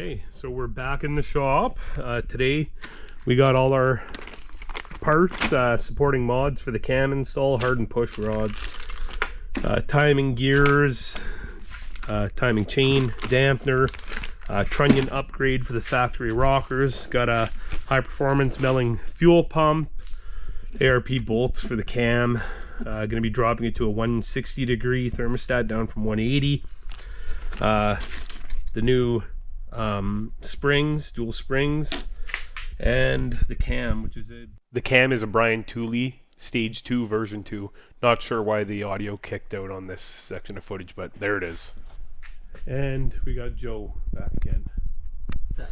Okay, so we're back in the shop. Today we got all our parts, supporting mods for the cam install, hardened push rods, timing gears, timing chain, dampener, trunnion upgrade for the factory rockers, got a high performance milling fuel pump, ARP bolts for the cam, going to be dropping it to a 160 degree thermostat down from 180. The new springs, dual springs, and the cam, which is the cam is a Brian Tooley Stage 2 version 2. Not sure why the audio kicked out on this section of footage, but there it is. And we got Joe back again. What's up?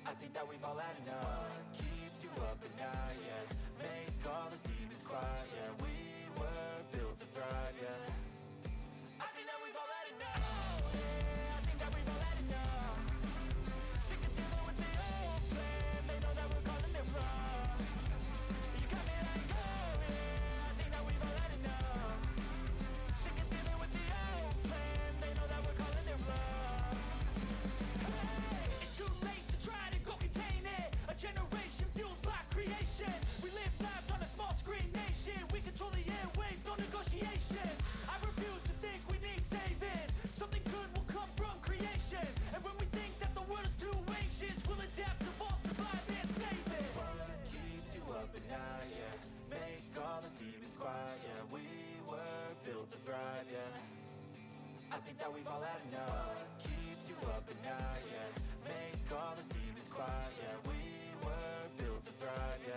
I think that we've all had enough. What keeps you up at night, yeah. Make all the demons quiet, yeah. We were built to thrive, yeah. I think that we've all had enough. Yeah, I think that we've all had enough. Sick of dealing with the old plan. They know that we're calling it wrong. You got me like, oh yeah, I think that we've all had enough. Sick of dealing with the old plan. They know that we're calling it wrong. Hey, it's too late to try to go contain it. A generation fueled by creation. We live lives on a small screen nation. We control the airwaves, no negotiation. I refuse to think we need saving. Something good will come from creation. And when we think that the world is too anxious, we'll adapt, evolve, survive, and save it. What keeps you up at night, yeah. Make all the demons quiet, yeah. We were built to thrive, yeah. I think that we've all had enough. What keeps you up at night, yeah. Make all the demons quiet, yeah. We were built to thrive, yeah.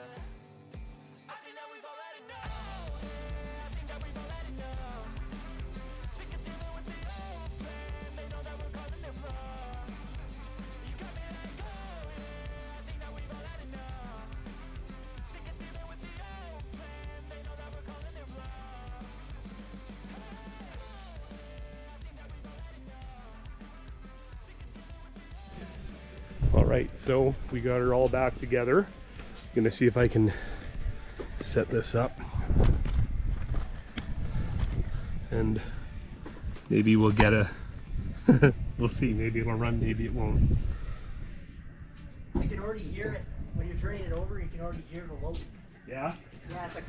I think that we've all had enough. Yeah, I think that we've all had enough. Sick of dealing with the old plan. They know that we're calling it wrong. You got me like, oh yeah, I think that we've all had enough. Sick of dealing with the old plan. They know that we're calling it wrong. I think that we've all had enough. Sick of dealing with the All right, so we got her all back together. Gonna see if I can set this up, and maybe we'll get a we'll see, maybe it'll run, maybe it won't. I can already hear it. When you're turning it over, you can already hear the load. Yeah. Yeah, it's like.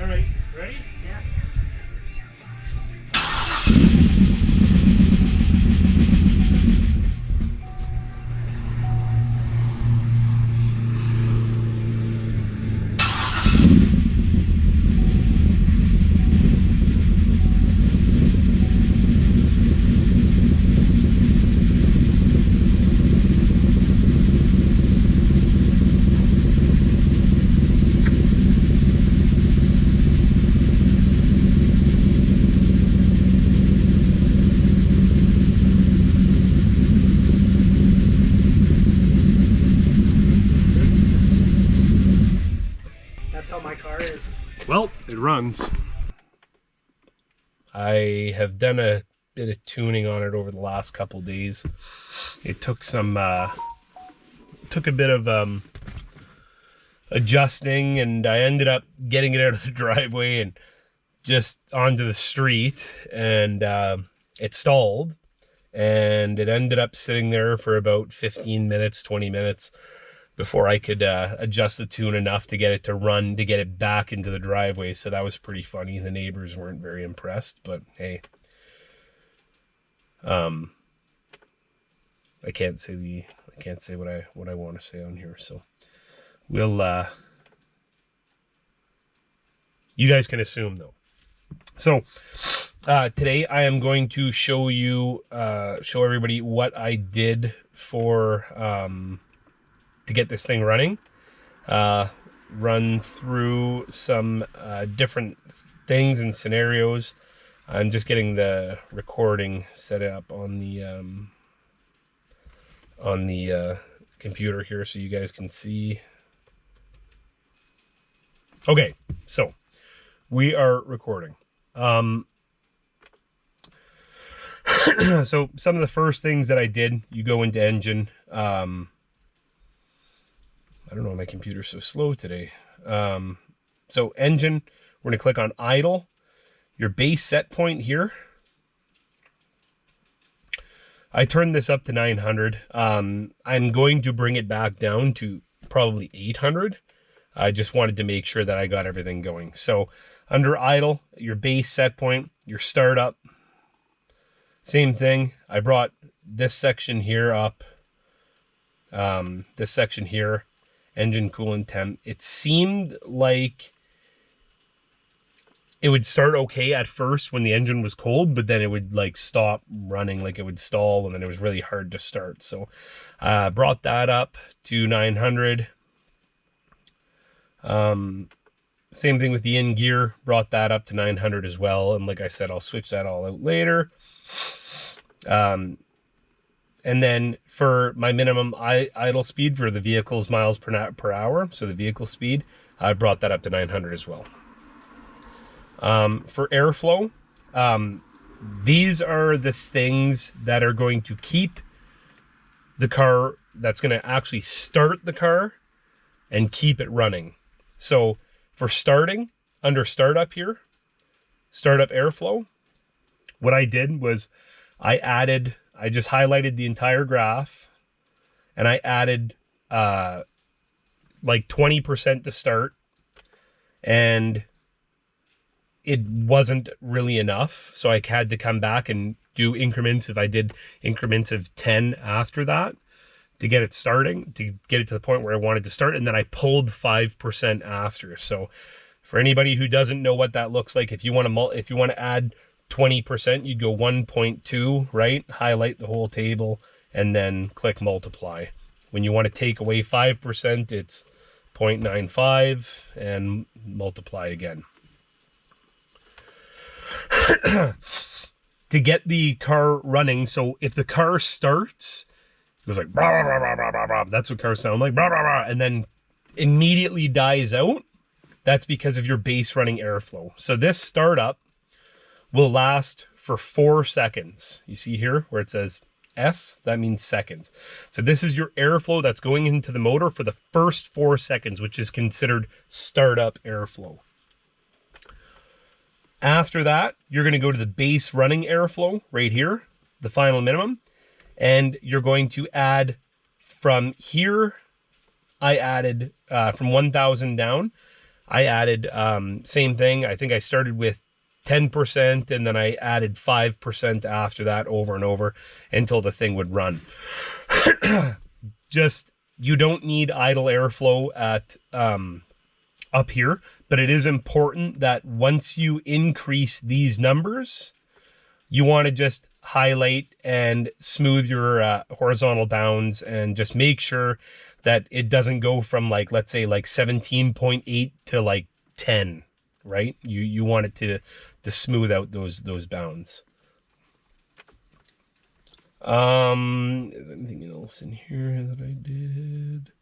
All right, ready? Yeah. That's how my car is. Well, it runs. I have done a bit of tuning on it over the last couple days. It took some took a bit of adjusting, and I ended up getting it out of the driveway and just onto the street, and it stalled, and it ended up sitting there for about 15 minutes, 20 minutes before I could adjust the tune enough to get it to run, to get it back into the driveway. So that was pretty funny. The neighbors weren't very impressed, but hey, I can't say what I want to say on here. So we'll you guys can assume though. So Today I am going to show you, show everybody what I did for, to get this thing running. Run through some different things and scenarios. I'm just getting the recording set up on the computer here so you guys can see. Okay, so we are recording. So some of the first things that I did, you go into engine. I don't know why my computer's so slow today. So engine, we're going to click on idle. Your base set point here. I turned this up to 900. I'm going to bring it back down to probably 800. I just wanted to make sure that I got everything going. So under idle, your base set point, your startup, same thing. I brought this section here up. This section here, engine coolant temp. It seemed like it would start okay at first when the engine was cold, but then it would like stop running, like it would stall, and then it was really hard to start. So brought that up to 900. Same thing with the in gear, brought that up to 900 as well. And like I said, I'll switch that all out later. And then for my minimum idle speed for the vehicle's miles per hour, so the vehicle speed, I brought that up to 900 as well. For airflow, these are the things that are going to keep the car, that's going to actually start the car and keep it running. So for starting, under startup here, startup airflow, what I did was I just highlighted the entire graph and I added like 20% to start, and it wasn't really enough. So I had to come back and do increments. If I did increments of 10 after that to get it starting, to get it to the point where I wanted to start. And then I pulled 5% after. So for anybody who doesn't know what that looks like, if you want to add 20%, you'd go 1.2, right? Highlight the whole table and then click multiply. When you want to take away 5%, it's 0.95 and multiply again. To get the car running, so if the car starts, it goes like blah, blah, blah, blah, blah, blah. That's what cars sound like, blah, blah, blah, and then immediately dies out. That's because of your base running airflow. So this startup will last for 4 seconds. You see here where it says S, that means seconds. So this is your airflow that's going into the motor for the first 4 seconds, which is considered startup airflow. After that, you're going to go to the base running airflow right here, the final minimum, and you're going to add from here. I added from 1,000 down. I added same thing. I think I started with 10% and then I added 5% after that, over and over until the thing would run. Just, you don't need idle airflow at up here, but it is important that once you increase these numbers, you want to just highlight and smooth your horizontal bounds and just make sure that it doesn't go from like, let's say like 17.8 to like 10, right? You want it to smooth out those bounds. Is there anything else in here that I did?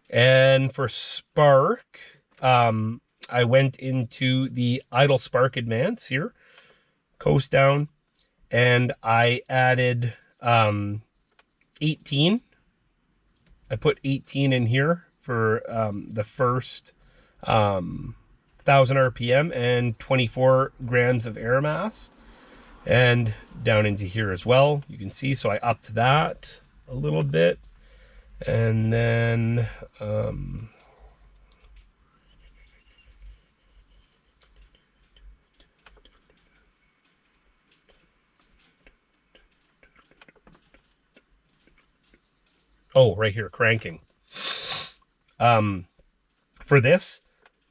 And for spark, I went into the idle spark advance here, coast down, and I added 18. I put 18 in here for the first 1,000 RPM and 24 grams of air mass, and down into here as well. You can see, so I upped that a little bit, and then oh, right here, cranking. For this,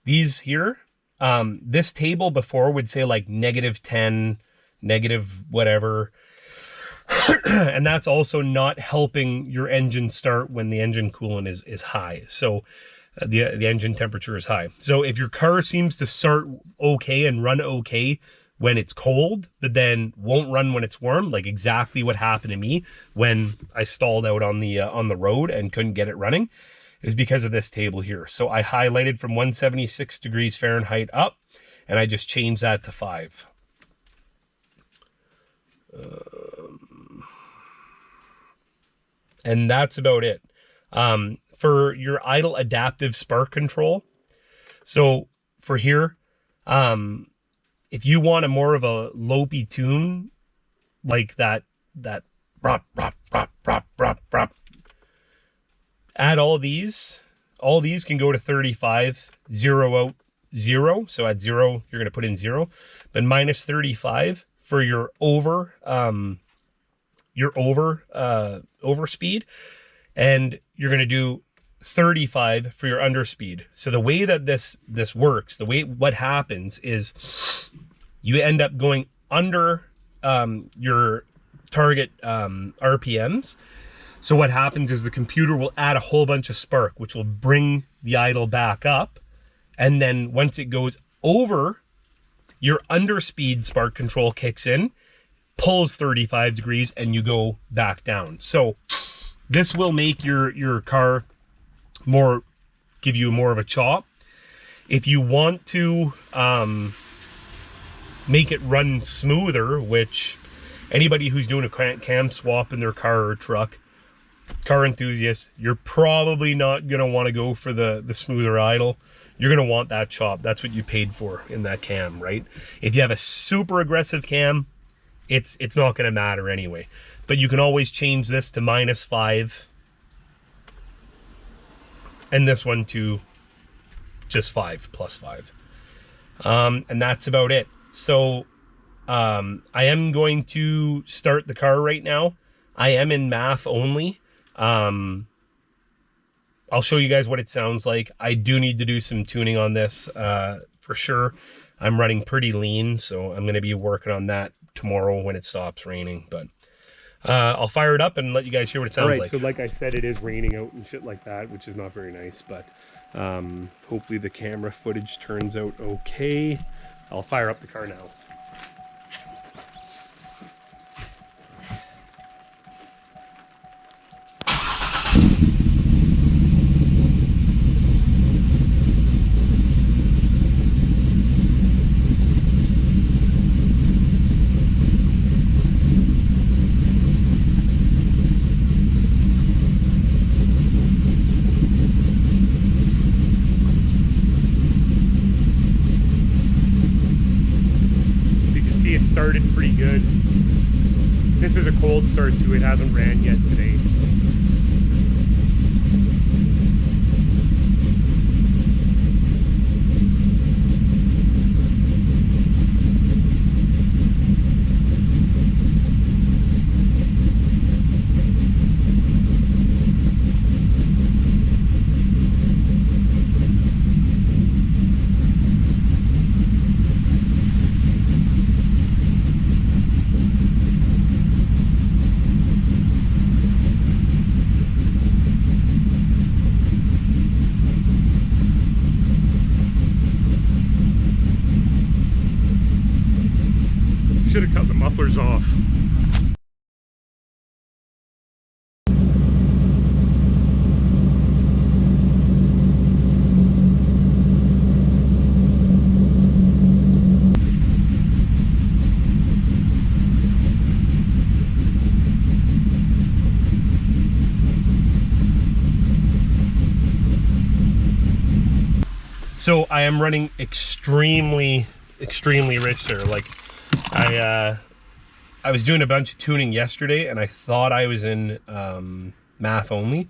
these here, this table before would say like -10, negative whatever. And that's also not helping your engine start when the engine coolant is high. So the engine temperature is high. So if your car seems to start okay and run okay when it's cold, but then won't run when it's warm, like exactly what happened to me when I stalled out on the road and couldn't get it running, is because of this table here. So I highlighted from 176 degrees Fahrenheit up, and I just changed that to 5. And that's about it. For your idle adaptive spark control, so for here, if you want a more of a lopey tune, like that rop, rop, rop, rop, rop, rop, add all these can go to 35, 0 out, 0. So at 0, you're going to put in 0, but minus 35 for your overspeed, and you're going to do 35 for your underspeed. So the way that this works, what happens is you end up going under your target RPMs. So what happens is the computer will add a whole bunch of spark, which will bring the idle back up. And then once it goes over, your underspeed spark control kicks in, pulls 35 degrees, and you go back down. So this will make your car give you more of a chop. If you want to make it run smoother, which anybody who's doing a cam swap in their car or truck, car enthusiasts, you're probably not going to want to go for the smoother idle. You're going to want that chop. That's what you paid for in that cam, right? If you have a super aggressive cam, it's not going to matter anyway. But you can always change this to -5 and this one to just 5 plus 5. And that's about it. So I am going to start the car right now. I am in math only. I'll show you guys what it sounds like. I do need to do some tuning on this for sure. I'm running pretty lean, so I'm going to be working on that tomorrow when it stops raining. But I'll fire it up and let you guys hear what it sounds like. So like I said, it is raining out and shit like that, which is not very nice. But hopefully the camera footage turns out okay. I'll fire up the car now. Started pretty good. This is a cold start too. It hasn't ran yet today. So. Should have cut the mufflers off. So I am running extremely rich there. Like I was doing a bunch of tuning yesterday and I thought I was in math only,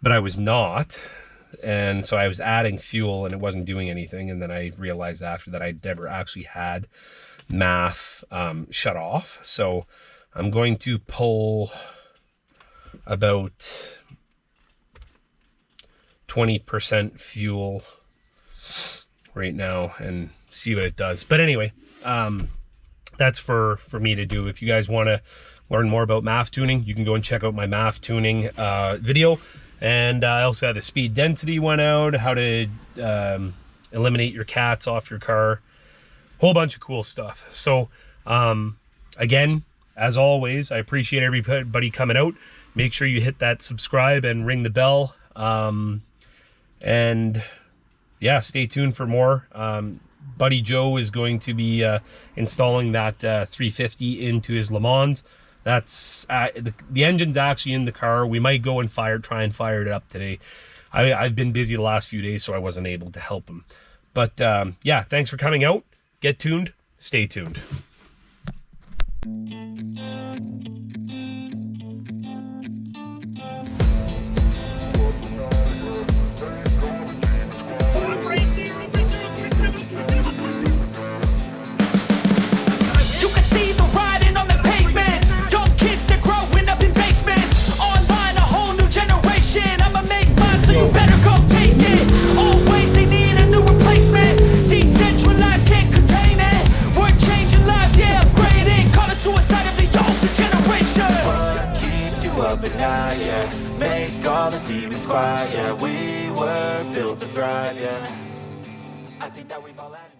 but I was not. And so I was adding fuel and it wasn't doing anything. And then I realized after that I'd never actually had math shut off. So I'm going to pull about 20% fuel right now and see what it does. But anyway, that's for me to do. If you guys want to learn more about MAF tuning, you can go and check out my MAF tuning video. And I also had a speed density one out, how to eliminate your cats off your car, whole bunch of cool stuff. So again, as always, I appreciate everybody coming out. Make sure you hit that subscribe and ring the bell. And yeah, stay tuned for more. Buddy Joe is going to be installing that 350 into his Le Mans. That's the engine's actually in the car. We might go and try and fire it up today. I've been busy the last few days, so I wasn't able to help him. But yeah, thanks for coming out. Get tuned. Stay tuned. Make all the demons quiet, yeah. We were built to thrive, yeah. I think that we've all had